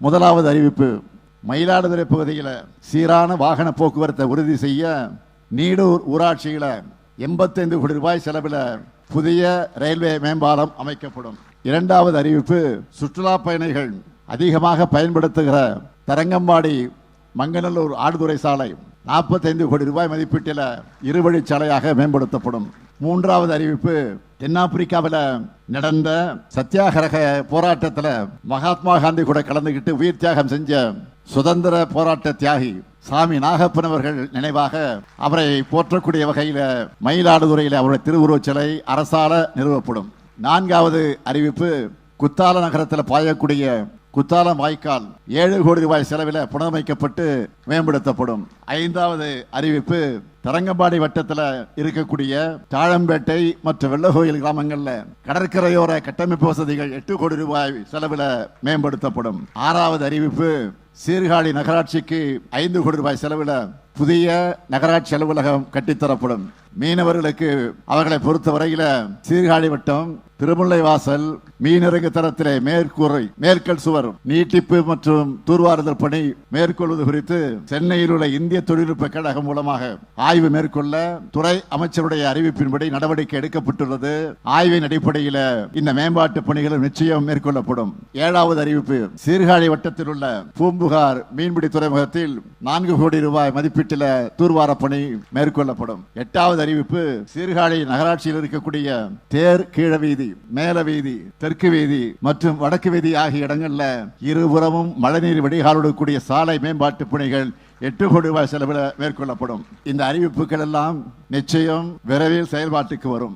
முதலாவது அறிவிப்பு, மயிலாடுதுறை பகுதியில் சீரான வாகன போக்குவரத்தை உறுதி செய்ய நீடூர் ஊராட்சியில் 85 கோடி ரூபாய் செலவில் புதிய ரயில்வே மேம்பாலம் அமைக்கப்படும். இரண்டாவது அறிவிப்பு, சுற்றுலா பயணிகள் அதிகமாக பயன்படுத்துகிற தரங்கம்பாடி மங்கநல்லூர் ஆடுதுறை சாலை 45 கோடி ரூபாய் மதிப்பீட்டில் இருவழிச்சாலையாக மேம்படுத்தப்படும். மூன்றாவது அறிவிப்பு, தென்னாப்பிரிக்காவில் நடந்த சத்தியாகிரக போராட்டத்தில் மகாத்மா காந்தி கூட கலந்துகிட்டு உயிர் தியாகம் செஞ்ச சுதந்திர போராட்ட தியாகி சாமி நாகப்பன் அவர்கள் நினைவாக அவரை போற்றக்கூடிய வகையில் மயிலாடுதுறையில் அவருடைய திருவுருவச் சிலை அரசால நிறுவப்படும். நான்காவது அறிவிப்பு, குத்தால நகரத்தில் பாயக்கூடிய குத்தாலம் வாய்க்கால் 7 கோடி ரூபாய் செலவில் புனரமைக்கப்பட்டு மேம்படுத்தப்படும். ஐந்தாவது அறிவிப்பு, தரங்கம்பாடி வட்டத்தில் இருக்கக்கூடிய தாழம்பேட்டை மற்றும் வெள்ளகோயில் கிராமங்களில் கடற்கரையோர கட்டமைப்பு வசதிகள் 8 கோடி ரூபாய் செலவில் மேம்படுத்தப்படும். ஆறாவது அறிவிப்பு, சீர்காழி நகராட்சிக்கு 5 கோடி ரூபாய் செலவில் புதிய நகராட்சி அலுவலகம் கட்டித்தரப்படும். மீனவர்களுக்கு அவர்களை பொறுத்தவரையில் சீர்காழி வட்டம் திருமுல்லை வாசல் மீனிறங்கு தரத்திலே மேற்கல் சுவர் நீட்டிப்பு மற்றும் தூர்வாறுதல் பணி மேற்கொள்வது குறித்து சென்னையில் உள்ள இந்திய தொழில்நுட்ப கழகம் மூலமாக ஆய்வு மேற்கொள்ள துறை அமைச்சருடைய அறிவிப்பின்படி நடவடிக்கை எடுக்கப்பட்டுள்ளது. ஆய்வின் அடிப்படையில் இந்த மேம்பாட்டு பணிகள் நிச்சயம் மேற்கொள்ளப்படும். ஏழாவது அறிவிப்பு, சீர்காழி வட்டத்தில் உள்ள பூம்புகார் மீன்பிடி துறைமுகத்தில் 4 கோடி ரூபாய் மதிப்பீட்டில் தூர்வார பணி மேற்கொள்ளப்படும். எட்டாவது அறிவிப்பு, சீர்காழி நகராட்சியில் இருக்கக்கூடிய தேர் கீழ வீதி, மேல வீதி, தெற்கு வீதி மற்றும் வடக்கு வீதி ஆகிய இடங்கள்ல இருபுறமும் மழைநீர் வடிகாலுடன் கூடிய சாலை மேம்பாட்டு பணிகள் 8 கோடி ரூபாய் செலவில் மேற்கொள்ளப்படும். இந்த அறிவிப்புகள் எல்லாம் நிச்சயம் விரைவில் செயல்பாட்டுக்கு வரும்.